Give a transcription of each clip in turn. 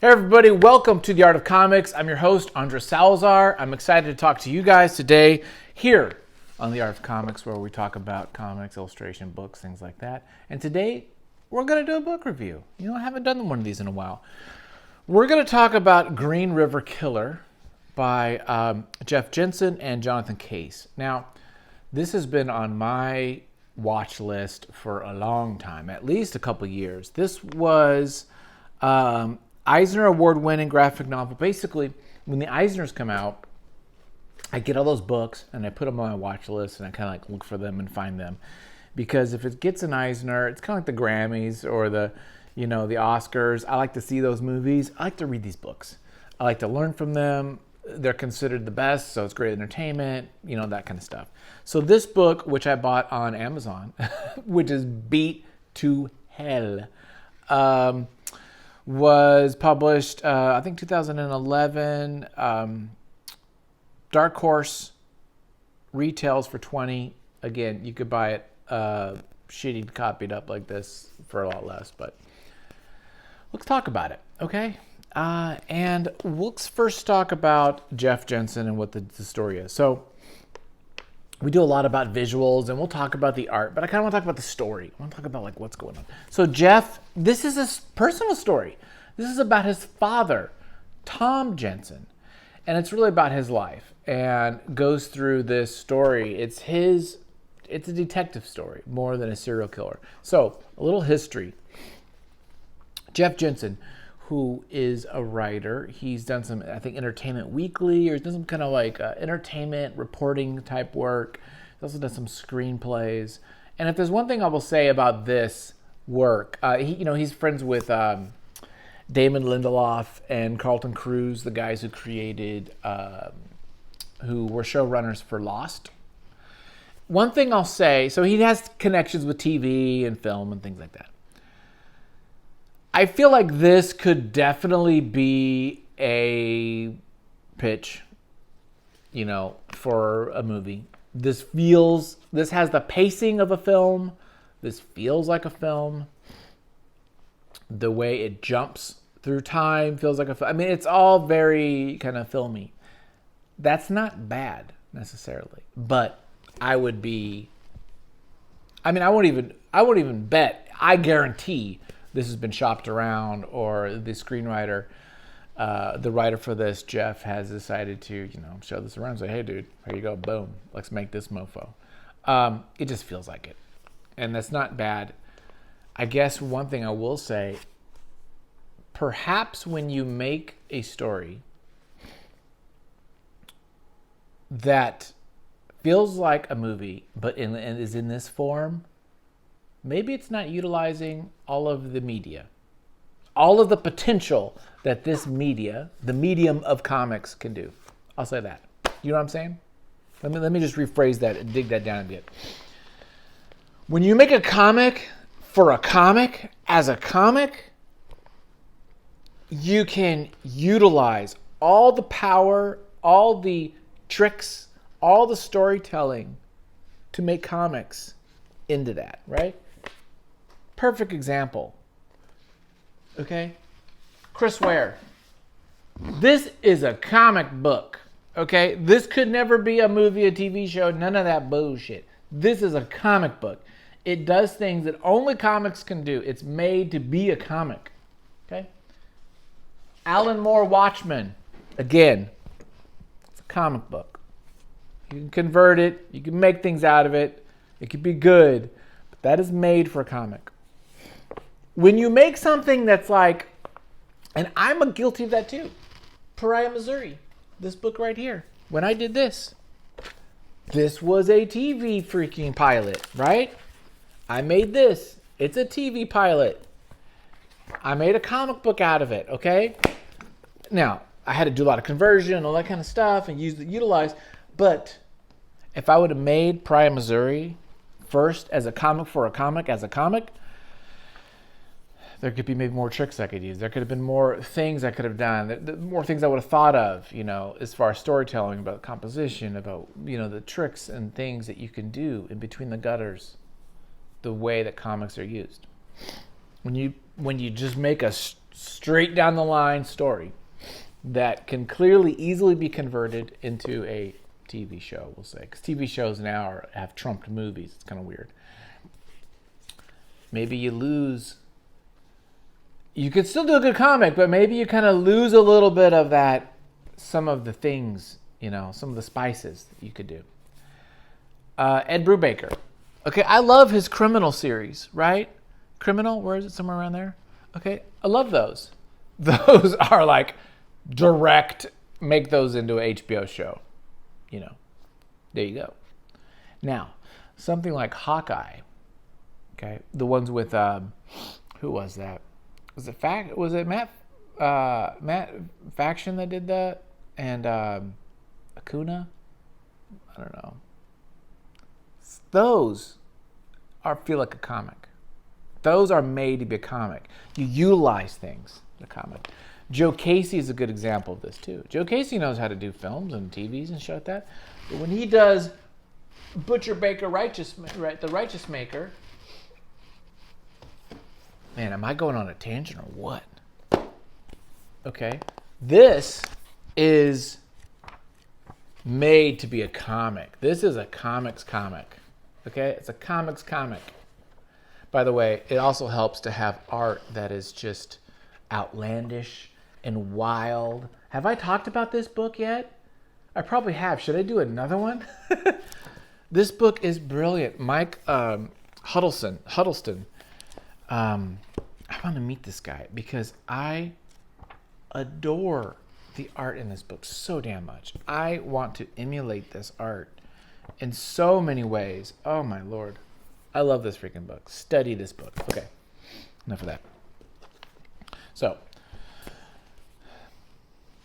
Hey everybody, welcome to The Art of Comics. I'm your host, Andres Salazar. I'm excited to talk to you guys today here on The Art of Comics, where we talk about comics, illustration, books, things like that. And today, we're going to do a book review. You know, I haven't done one of these in a while. We're going to talk about Green River Killer by Jeff Jensen and Jonathan Case. Now, this has been on my watch list for a long time, at least a couple years. This was Eisner Award-winning graphic novel. Basically, when the Eisners come out, I get all those books and I put them on my watch list and I kind of like look for them and find them. Because if it gets an Eisner, it's kind of like the Grammys or the Oscars. I like to see those movies. I like to read these books. I like to learn from them. They're considered the best, so it's great entertainment, that kind of stuff. So this book, which I bought on Amazon, which is beat to hell, was published, I think 2011. Dark Horse retails for $20. Again, you could buy it shitty copied up like this for a lot less, but let's talk about it, okay? And let's first talk about Jeff Jensen and what the story is. So we do a lot about visuals and we'll talk about the art, but I kind of want to talk about the story. I want to talk about like what's going on. So Jeff, this is a personal story. This is about his father, Tom Jensen, and it's really about his life and goes through this story. It's a detective story more than a serial killer. So a little history. Jeff Jensen, who is a writer. He's done some, I think, Entertainment Weekly, or he's done some kind of like entertainment reporting type work. He's also done some screenplays. And if there's one thing I will say about this work, he's friends with Damon Lindelof and Carlton Cuse, the guys who created, who were showrunners for Lost. One thing I'll say, so he has connections with TV and film and things like that. I feel like this could definitely be a pitch, for a movie. This has the pacing of a film. This feels like a film. The way it jumps through time feels like a film. I mean, it's all very kind of filmy. That's not bad necessarily, but I won't even bet. I guarantee this has been shopped around, or the screenwriter, the writer for this, Jeff, has decided to, show this around and say, hey, dude, here you go, boom, let's make this mofo. It just feels like it. And that's not bad. I guess one thing I will say, perhaps when you make a story that feels like a movie, but is in this form, maybe it's not utilizing all of the media, all of the potential that this media, the medium of comics, can do. I'll say that. You know what I'm saying? Let me just rephrase that and dig that down a bit. When you make a comic for a comic, as a comic, you can utilize all the power, all the tricks, all the storytelling to make comics into that, right? Perfect example. Okay? Chris Ware. This is a comic book. Okay? This could never be a movie, a TV show, none of that bullshit. This is a comic book. It does things that only comics can do. It's made to be a comic. Okay? Alan Moore Watchmen. Again, it's a comic book. You can convert it. You can make things out of it. It could be good. But that is made for a comic. When you make something that's like, and I'm guilty of that too. Pariah, Missouri. This book right here. When I did this was a TV freaking pilot, right? I made this. It's a TV pilot. I made a comic book out of it, okay? Now, I had to do a lot of conversion and all that kind of stuff and utilize. But if I would have made Pariah, Missouri first as a comic for a comic, there could be maybe more tricks I could use. There could have been more things I could have done, more things I would have thought of, as far as storytelling, about composition, about, the tricks and things that you can do in between the gutters, the way that comics are used. When you just make a straight down the line story that can clearly, easily be converted into a TV show, we'll say. Because TV shows now have trumped movies. It's kind of weird. Maybe you lose. You could still do a good comic, but maybe you kind of lose a little bit of that, some of the things, some of the spices that you could do. Ed Brubaker. Okay, I love his Criminal series, right? Criminal, where is it? Somewhere around there? Okay, I love those. Those are like direct, make those into an HBO show. There you go. Now, something like Hawkeye, okay, the ones with, who was that? Was it Matt Faction that did that? And Acuna? I don't know. Those feel like a comic. Those are made to be a comic. You utilize things in a comic. Joe Casey is a good example of this too. Joe Casey knows how to do films and TVs and shit like that. But when he does Butcher Baker the Righteous Maker, man, am I going on a tangent or what? Okay. This is made to be a comic. This is a comics comic. Okay? It's a comics comic. By the way, it also helps to have art that is just outlandish and wild. Have I talked about this book yet? I probably have. Should I do another one? This book is brilliant. Mike Huddleston. I want to meet this guy because I adore the art in this book so damn much. I want to emulate this art in so many ways. Oh my Lord. I love this freaking book. Study this book. Okay. Enough of that. So,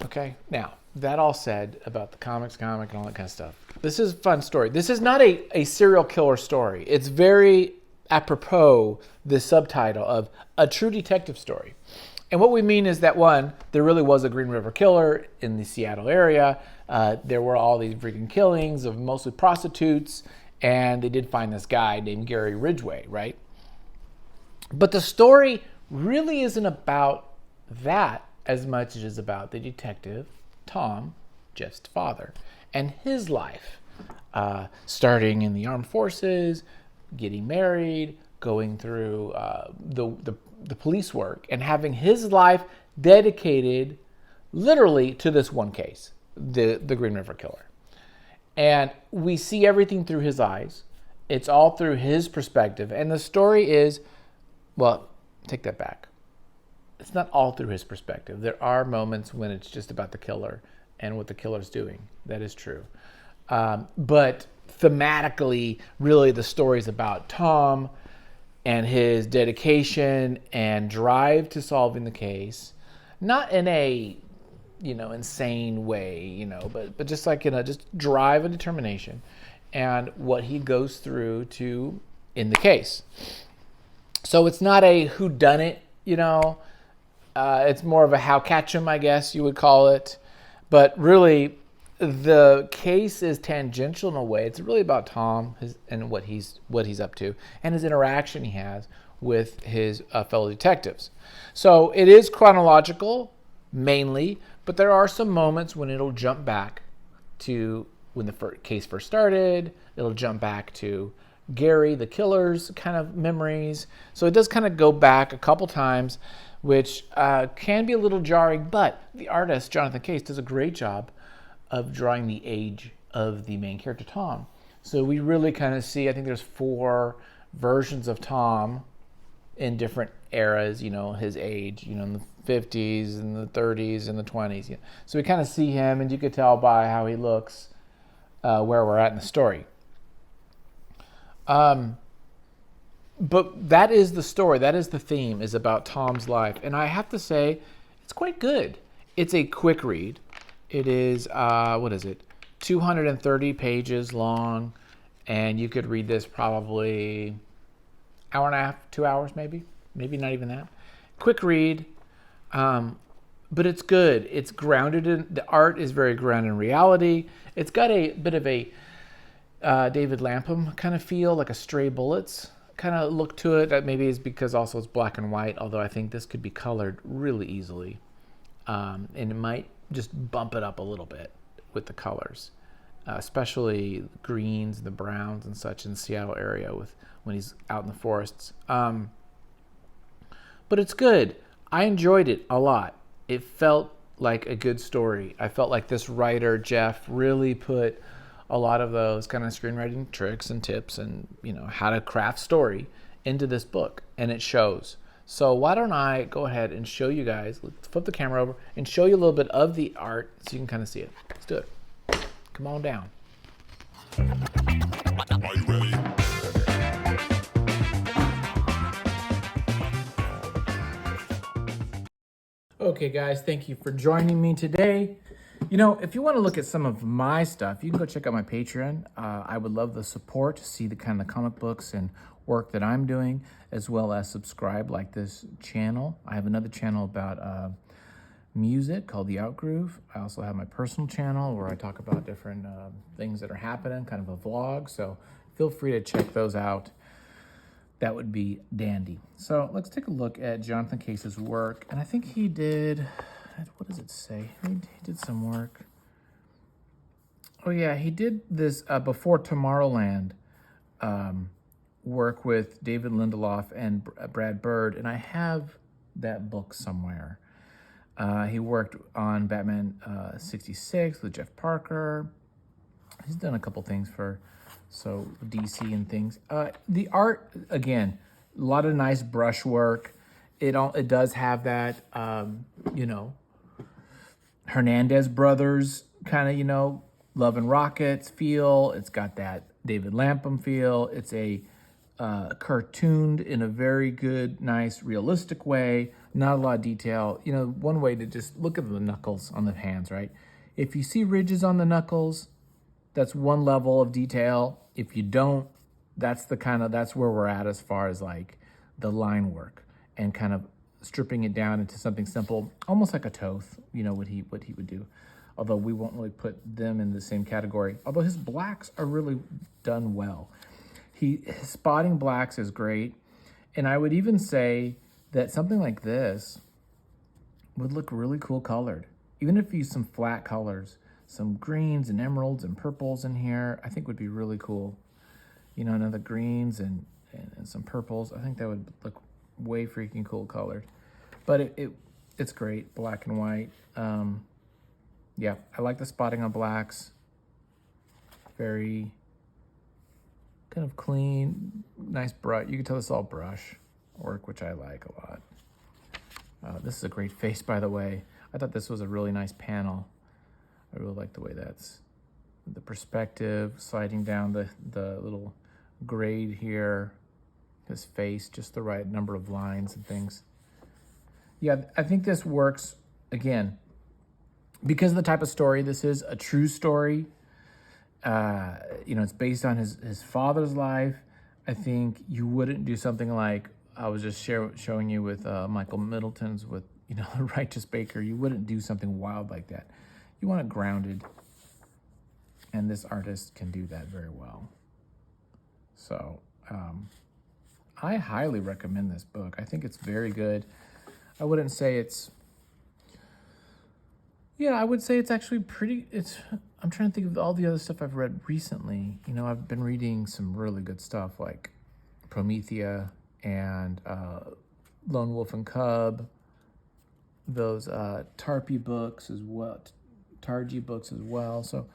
okay. Now, that all said about the comic and all that kind of stuff. This is a fun story. This is not a serial killer story. It's very apropos, the subtitle of A True Detective Story. And what we mean is that, one, there really was a Green River Killer in the Seattle area. There were all these freaking killings of mostly prostitutes, and they did find this guy named Gary Ridgway, right? But the story really isn't about that as much as it is about the detective, Tom, Jeff's father, and his life. Starting in the armed forces, getting married, going through the police work, and having his life dedicated literally to this one case, the Green River Killer. And we see everything through his eyes. It's all through his perspective. And the story is, well, take that back. It's not all through his perspective. There are moments when it's just about the killer and what the killer's doing. That is true. But thematically, really the story is about Tom and his dedication and drive to solving the case. Not in a insane way, but just like just drive and determination and what he goes through to in the case. So it's not a whodunit, it's more of a how catch 'em, I guess you would call it. But really, the case is tangential in a way. It's really about Tom and what he's up to and his interaction he has with his fellow detectives. So it is chronological mainly, but there are some moments when it'll jump back to when the case first started. It'll jump back to Gary, the killer's kind of memories. So it does kind of go back a couple times, which can be a little jarring, but the artist, Jonathan Case, does a great job of drawing the age of the main character, Tom. So we really kind of see, I think there's 4 versions of Tom in different eras, his age, in the 50s and the 30s and the 20s. So we kind of see him, and you could tell by how he looks where we're at in the story. But that is the story. That is the theme, is about Tom's life. And I have to say, it's quite good. It's a quick read. It is, 230 pages long. And you could read this probably hour and a half, 2 hours maybe. Maybe not even that. Quick read. But it's good. It's grounded in, the art is very grounded in reality. It's got a bit of a David Lapham kind of feel, like a Stray Bullets kind of look to it. That maybe is because also it's black and white, although I think this could be colored really easily. And it might just bump it up a little bit with the colors, especially greens, the browns and such in the Seattle area with when he's out in the forests. But it's good. I enjoyed it a lot. It felt like a good story. I felt like this writer, Jeff, really put a lot of those kind of screenwriting tricks and tips and, you know, how to craft story into this book, and it shows. So why don't I go ahead and show you guys, let's flip the camera over and show you a little bit of the art so you can kind of see it. Let's do it. Come on down. Are you ready? Okay, guys, thank you for joining me today. You know, if you want to look at some of my stuff, you can go check out my Patreon. I would love the support to see the kind of comic books and work that I'm doing, as well as subscribe, like this channel. I have another channel about music called The Outgroove. I also have my personal channel where I talk about different things that are happening, kind of a vlog. So feel free to check those out. That would be dandy. So let's take a look at Jonathan Case's work. And I think he did, what does it say? He did some work. Oh yeah, he did this Before Tomorrowland work with David Lindelof and Brad Bird. And I have that book somewhere. He worked on Batman 66 with Jeff Parker. He's done a couple things for DC and things. The art, again, a lot of nice brush work. It does have that, you know, Hernandez brothers kind of, you know, Love and Rockets feel. It's got that David Lapham feel. It's a cartooned in a very good, nice, realistic way. Not a lot of detail. You know, one way to just look at the knuckles on the hands, right? If you see ridges on the knuckles, that's one level of detail. If you don't, that's where we're at as far as like the line work and kind of stripping it down into something simple, almost like a Toth, you know, what he would do. Although we won't really put them in the same category. Although his blacks are really done well. His spotting blacks is great. And I would even say that something like this would look really cool colored. Even if you use some flat colors, some greens and emeralds and purples in here, I think would be really cool. You know, another greens and some purples. I think that would look way freaking cool colored. But it's great, black and white. Yeah, I like the spotting on blacks. Very kind of clean, nice brush. You can tell this is all brush work, which I like a lot. This is a great face, by the way. I thought this was a really nice panel. I really like the way that's the perspective, sliding down the little grade here, his face, just the right number of lines and things. Yeah, I think this works, again, because of the type of story this is, a true story. You know, it's based on his father's life. I think you wouldn't do something like I was just showing you with Michael Middleton's with, you know, The Righteous Baker. You wouldn't do something wild like that. You want it grounded, and this artist can do that very well. So I highly recommend this book. I think it's very good. I wouldn't say it's, yeah, I would say it's actually pretty, I'm trying to think of all the other stuff I've read recently. You know, I've been reading some really good stuff like Promethea and Lone Wolf and Cub, those Tarpy books as well, Targy books as well. So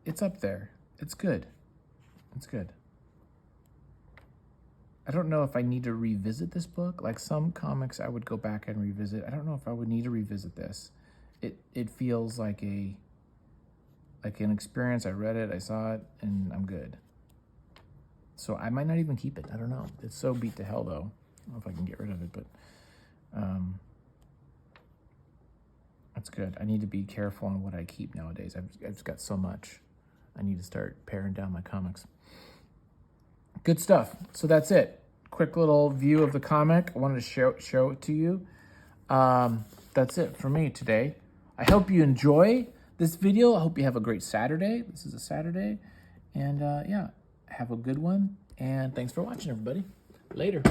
it's up there. It's good. It's good. I don't know if I need to revisit this book. Like some comics I would go back and revisit. I don't know if I would need to revisit this. It feels like an experience. I read it, I saw it, and I'm good. So I might not even keep it. I don't know. It's so beat to hell though. I don't know if I can get rid of it, but that's good. I need to be careful on what I keep nowadays. I've just got so much. I need to start paring down my comics. Good stuff. So that's it. Quick little view of the comic. I wanted to show it to you. That's it for me today. I hope you enjoy this video. I hope you have a great Saturday. This is a Saturday. And yeah, Have a good one, and thanks for watching, everybody. Later.